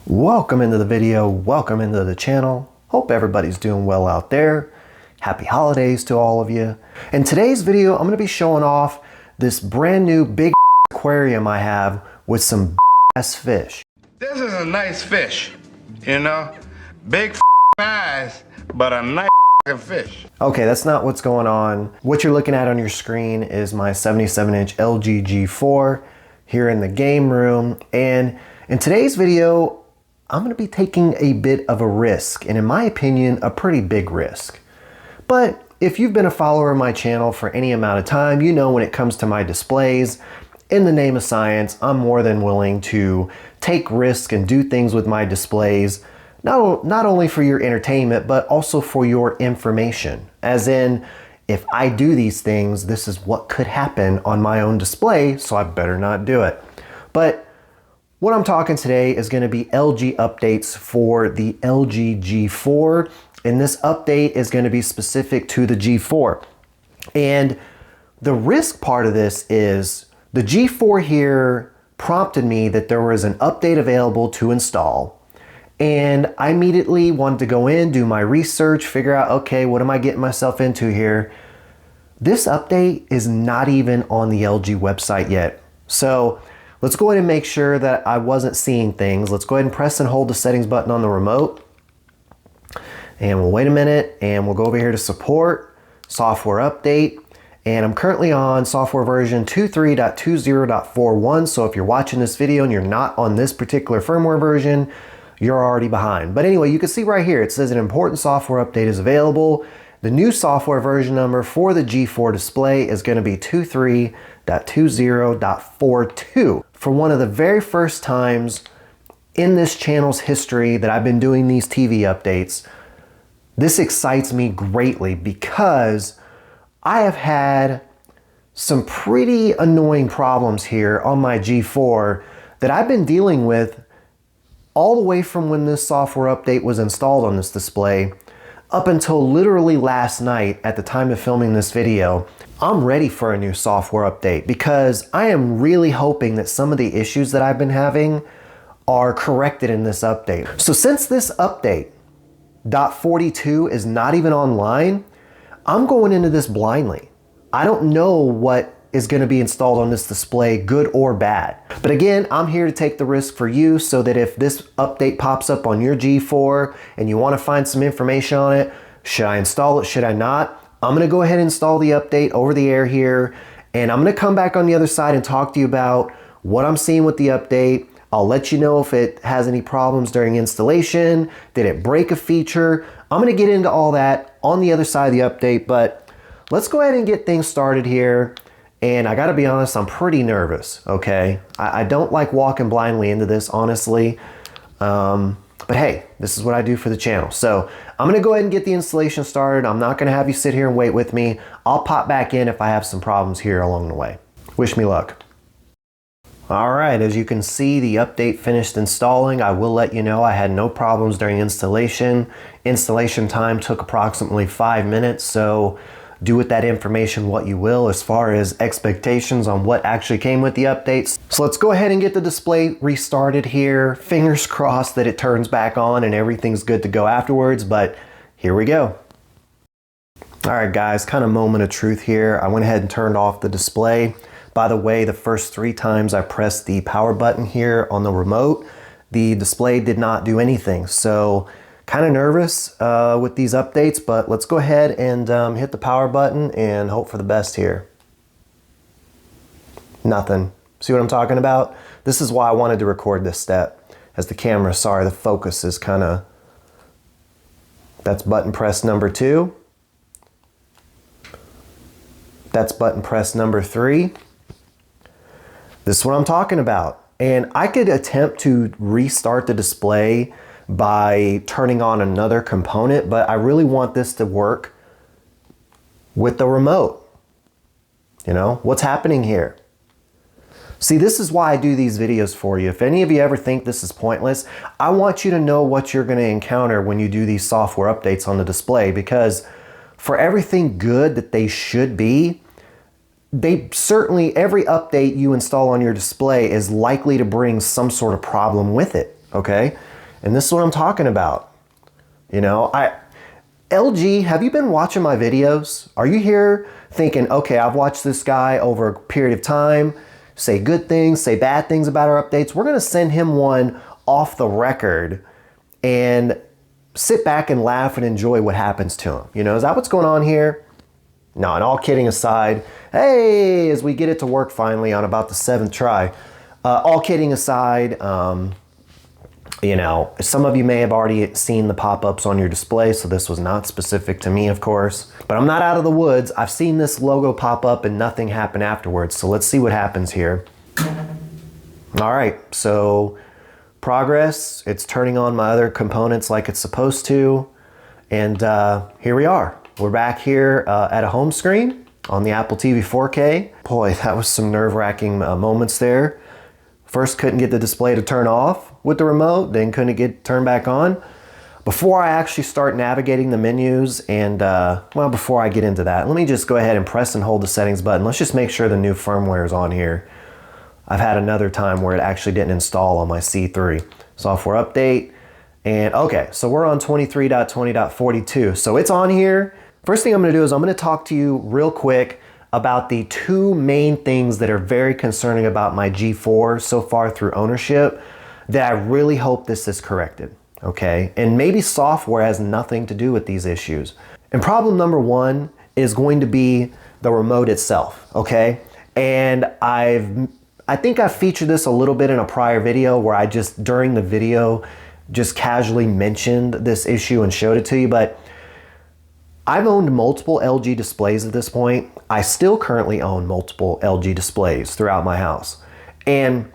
Welcome into the video, welcome into the channel. Hope everybody's doing well out there. Happy holidays to all of you. In today's video, I'm gonna be showing off this brand new big aquarium I have with some ass fish. This is a nice fish, you know? Big eyes, but a nice fish. Okay, that's not what's going on. What you're looking at on your screen is my 77-inch LG G4 here in the game room. And in today's video, I'm gonna be taking a bit of a risk, and in my opinion, a pretty big risk. But if you've been a follower of my channel for any amount of time, you know when it comes to my displays, in the name of science, I'm more than willing to take risks and do things with my displays, not only for your entertainment, but also for your information. As in, if I do these things, this is what could happen on my own display, so I better not do it. But what I'm talking today is going to be LG updates for the LG G4, and this update is going to be specific to the G4. And the risk part of this is the G4 here prompted me that there was an update available to install, and I immediately wanted to go in, do my research, figure out, okay, what am I getting myself into here? This update is not even on the LG website yet. So let's go ahead and make sure that I wasn't seeing things. Let's go ahead and press and hold the settings button on the remote. And we'll wait a minute and we'll go over here to support, software update. And I'm currently on software version 23.20.41. So if you're watching this video and you're not on this particular firmware version, you're already behind. But anyway, you can see right here, it says an important software update is available. The new software version number for the G4 display is going to be 23.20.42. For one of the very first times in this channel's history that I've been doing these TV updates, this excites me greatly because I have had some pretty annoying problems here on my G4 that I've been dealing with all the way from when this software update was installed on this display up until literally last night at the time of filming this video. I'm ready for a new software update because I am really hoping that some of the issues that I've been having are corrected in this update. So since this update, .42, is not even online, I'm going into this blindly. I don't know what is going to be installed on this display, good or bad. But again, I'm here to take the risk for you so that if this update pops up on your G4 and you want to find some information on it, should I install it, should I not? I'm going to go ahead and install the update over the air here, and I'm going to come back on the other side and talk to you about what I'm seeing with the update. I'll let you know if it has any problems during installation. Did it break a feature? I'm going to get into all that on the other side of the update, but let's go ahead and get things started here. And I gotta be honest, I'm pretty nervous, okay? I don't like walking blindly into this, honestly. But hey, this is what I do for the channel. So I'm gonna go ahead and get the installation started. I'm not gonna have you sit here and wait with me. I'll pop back in if I have some problems here along the way. Wish me luck. All right, as you can see, the update finished installing. I will let you know I had no problems during installation. Installation time took approximately 5 minutes, so do with that information what you will as far as expectations on what actually came with the updates. So let's go ahead and get the display restarted here. Fingers crossed that it turns back on and everything's good to go afterwards, but here we go. All right guys, kind of moment of truth here. I went ahead and turned off the display. By the way, the first 3 times I pressed the power button here on the remote, the display did not do anything. So kind of nervous with these updates, but let's go ahead and hit the power button and hope for the best here. Nothing. See what I'm talking about? This is why I wanted to record this step. As the camera, sorry, the focus is kind of, that's button press number 2. That's button press number 3. This is what I'm talking about. And I could attempt to restart the display by turning on another component, but I really want this to work with the remote. You know, what's happening here? See, this is why I do these videos for you. If any of you ever think this is pointless, I want you to know what you're going to encounter when you do these software updates on the display, because for everything good that they should be, every update you install on your display is likely to bring some sort of problem with it, okay? And this is what I'm talking about. You know, LG, have you been watching my videos? Are you here thinking, okay, I've watched this guy over a period of time, say good things, say bad things about our updates. We're gonna send him one off the record and sit back and laugh and enjoy what happens to him. You know, is that what's going on here? No, and all kidding aside, hey, as we get it to work finally on about the 7th try, all kidding aside, you know, some of you may have already seen the pop-ups on your display, so this was not specific to me, of course. But I'm not out of the woods. I've seen this logo pop up and nothing happen afterwards, so let's see what happens here. All right, so progress. It's turning on my other components like it's supposed to. And here we are. We're back here at a home screen on the Apple TV 4K. Boy, that was some nerve-wracking moments there. First, couldn't get the display to turn off with the remote, then couldn't get turned back on. Before I actually start navigating the menus and, well, before I get into that, let me just go ahead and press and hold the settings button. Let's just make sure the new firmware is on here. I've had another time where it actually didn't install on my C3. Software update, and okay, so we're on 23.20.42. So it's on here. First thing I'm gonna do is I'm gonna talk to you real quick about the two main things that are very concerning about my G4 so far through ownership that I really hope this is corrected, okay? And maybe software has nothing to do with these issues. And problem number one is going to be the remote itself, okay? And I think I featured this a little bit in a prior video where I just, during the video, just casually mentioned this issue and showed it to you, but I've owned multiple LG displays at this point. I still currently own multiple LG displays throughout my house. And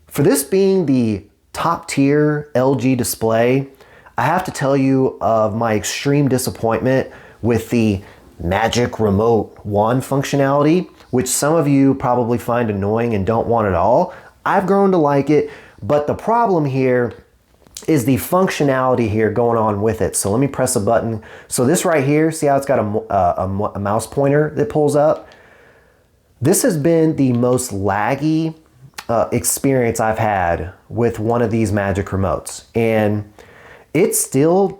for this being the top tier LG display, I have to tell you of my extreme disappointment with the Magic Remote wand functionality, which some of you probably find annoying and don't want at all. I've grown to like it, but the problem here is the functionality here going on with it. So let me press a button. So this right here, see how it's got a mouse pointer that pulls up? This has been the most laggy experience I've had with one of these Magic remotes. And it still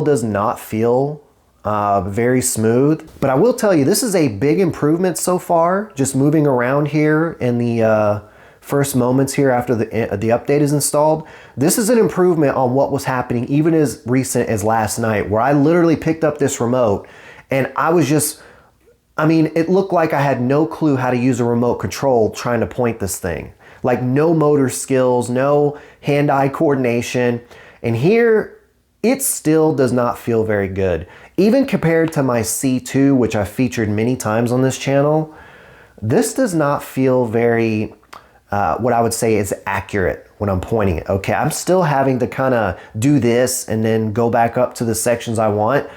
does not feel very smooth. But I will tell you, this is a big improvement so far, just moving around here in the first moments here after the update is installed. This is an improvement on what was happening even as recent as last night, where I literally picked up this remote and I was just, I mean, it looked like I had no clue how to use a remote control trying to point this thing. Like no motor skills, no hand-eye coordination. And here, it still does not feel very good. Even compared to my C2, which I've featured many times on this channel, this does not feel very, what I would say is accurate when I'm pointing it, okay? I'm still having to kind of do this and then go back up to the sections I want.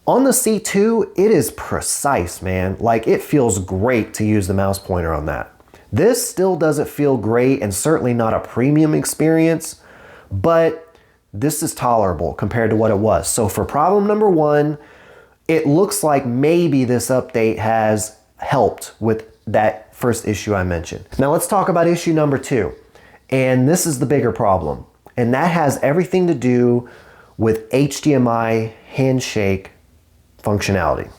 On the C2, it is precise, man. Like it feels great to use the mouse pointer on that. This still doesn't feel great and certainly not a premium experience, but this is tolerable compared to what it was. So for problem number one, it looks like maybe this update has helped with that first issue I mentioned. Now let's talk about issue number two. And this is the bigger problem. And that has everything to do with HDMI handshake functionality.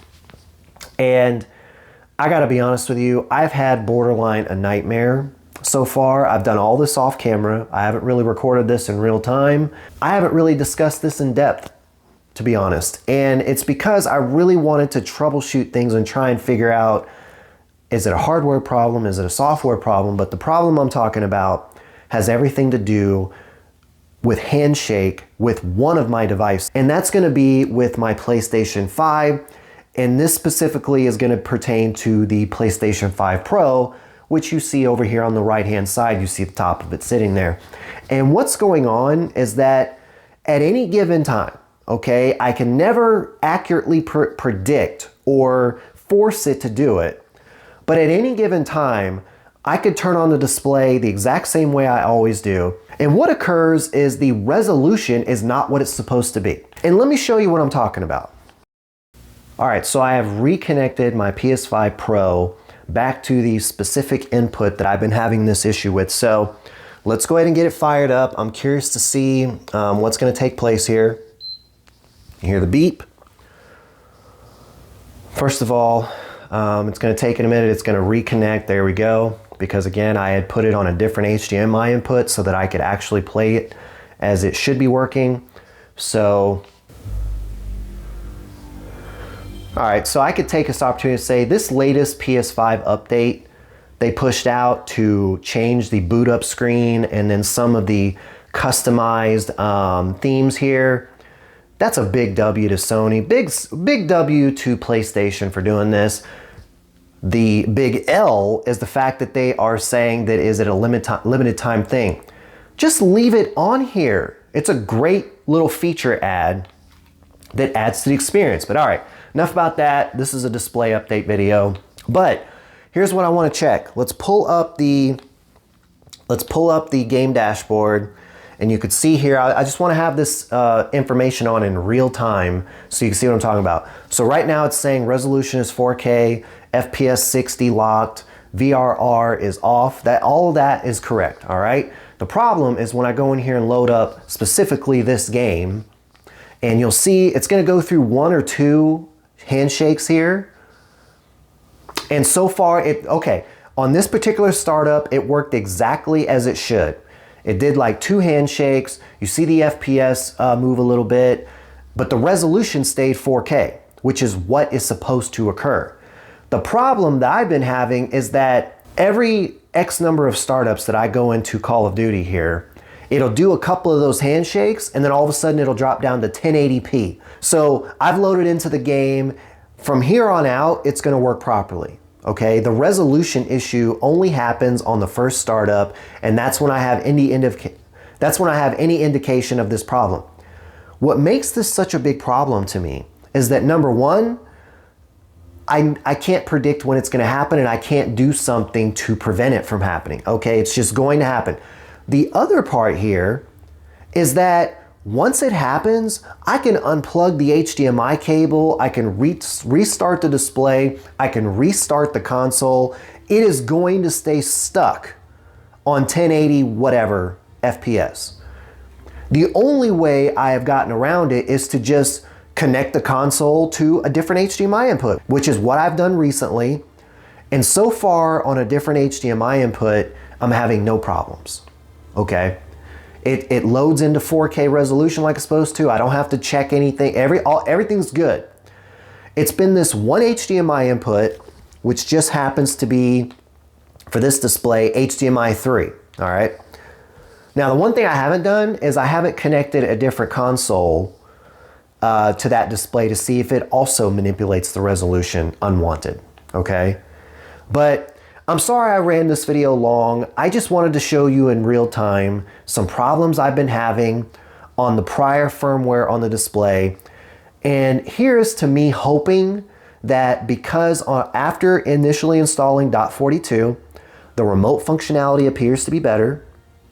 And I gotta be honest with you, I've had borderline a nightmare so far. I've done all this off camera. I haven't really recorded this in real time. I haven't really discussed this in depth, to be honest. And it's because I really wanted to troubleshoot things and try and figure out, is it a hardware problem? Is it a software problem? But the problem I'm talking about has everything to do with handshake with one of my devices. And that's gonna be with my PlayStation 5. And this specifically is gonna pertain to the PlayStation 5 Pro, which you see over here on the right-hand side. You see the top of it sitting there. And what's going on is that at any given time, okay, I can never accurately predict or force it to do it. But at any given time, I could turn on the display the exact same way I always do. And what occurs is the resolution is not what it's supposed to be. And let me show you what I'm talking about. All right, so I have reconnected my PS5 Pro back to the specific input that I've been having this issue with. So let's go ahead and get it fired up. I'm curious to see what's going to take place here. You hear the beep. First of all, it's going to take it a minute. It's going to reconnect. There we go. Because again, I had put it on a different HDMI input so that I could actually play it as it should be working. So, all right, so I could take this opportunity to say this latest PS5 update they pushed out to change the boot up screen and then some of the customized themes here. That's a big W to Sony, big W to PlayStation for doing this. The big L is the fact that they are saying that is it a limited time thing. Just leave it on here. It's a great little feature ad that adds to the experience. But all right, enough about that. This is a display update video. But here's what I want to check. Let's pull up the game dashboard. And you could see here, I just want to have this information on in real time so you can see what I'm talking about. So right now it's saying resolution is 4K, FPS 60 locked, VRR is off. All of that is correct, all right? The problem is when I go in here and load up specifically this game, and you'll see it's going to go through 1 or 2 handshakes here. And so far, okay, on this particular startup, it worked exactly as it should. It did like 2 handshakes. You see the FPS move a little bit, but the resolution stayed 4K, which is what is supposed to occur. The problem that I've been having is that every X number of startups that I go into Call of Duty here, it'll do a couple of those handshakes and then all of a sudden it'll drop down to 1080p. So I've loaded into the game. From here on out, it's gonna work properly. Okay, the resolution issue only happens on the first startup, and that's when I have any indication of this problem. What makes this such a big problem to me is that number one, I can't predict when it's going to happen, and I can't do something to prevent it from happening. Okay, it's just going to happen. The other part here is that once it happens, I can unplug the HDMI cable, I can restart the display, I can restart the console. It is going to stay stuck on 1080 whatever FPS. The only way I have gotten around it is to just connect the console to a different HDMI input, which is what I've done recently. And so far on a different HDMI input, I'm having no problems, okay? It loads into 4K resolution like it's supposed to. I don't have to check anything. Everything's good. It's been this one HDMI input, which just happens to be, for this display, HDMI 3, all right? Now, the one thing I haven't done is I haven't connected a different console to that display to see if it also manipulates the resolution unwanted, okay? But I'm sorry I ran this video long. I just wanted to show you in real time some problems I've been having on the prior firmware on the display. And here's to me hoping that because after initially installing .42, the remote functionality appears to be better.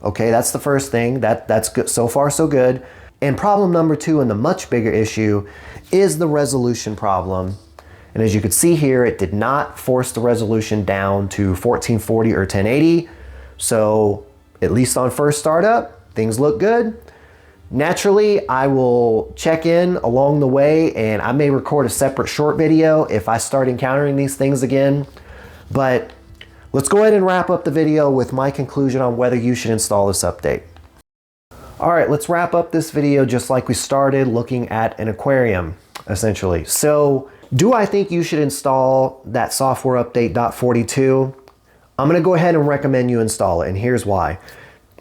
Okay, that's the first thing. That's good. So far, so good. And problem number 2, and the much bigger issue, is the resolution problem. And as you can see here, it did not force the resolution down to 1440 or 1080. So at least on first startup, things look good. Naturally, I will check in along the way and I may record a separate short video if I start encountering these things again. But let's go ahead and wrap up the video with my conclusion on whether you should install this update. All right, let's wrap up this video just like we started, looking at an aquarium, essentially. So, do I think you should install that software update .42? I'm gonna go ahead and recommend you install it, and here's why.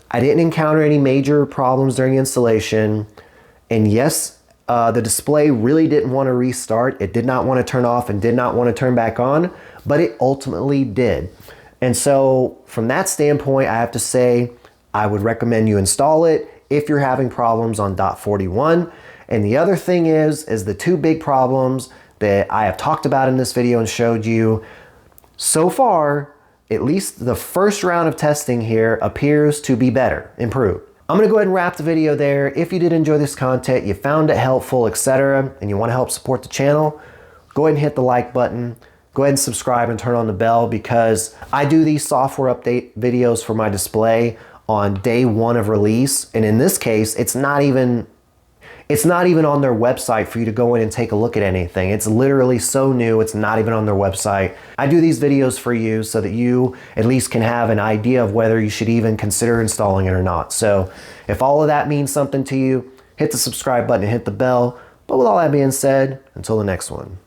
I didn't encounter any major problems during installation, and yes, the display really didn't want to restart. It did not want to turn off and did not want to turn back on, but it ultimately did. And so from that standpoint, I have to say, I would recommend you install it if you're having problems on .41. And the other thing is the 2 big problems that I have talked about in this video and showed you. So far, at least the first round of testing here appears to be better, improved. I'm gonna go ahead and wrap the video there. If you did enjoy this content, you found it helpful, etc., and you wanna help support the channel, go ahead and hit the like button. Go ahead and subscribe and turn on the bell because I do these software update videos for my display on day one of release. And in this case, it's not even on their website for you to go in and take a look at anything. It's literally so new, it's not even on their website. I do these videos for you so that you at least can have an idea of whether you should even consider installing it or not. So if all of that means something to you, hit the subscribe button and hit the bell. But with all that being said, until the next one.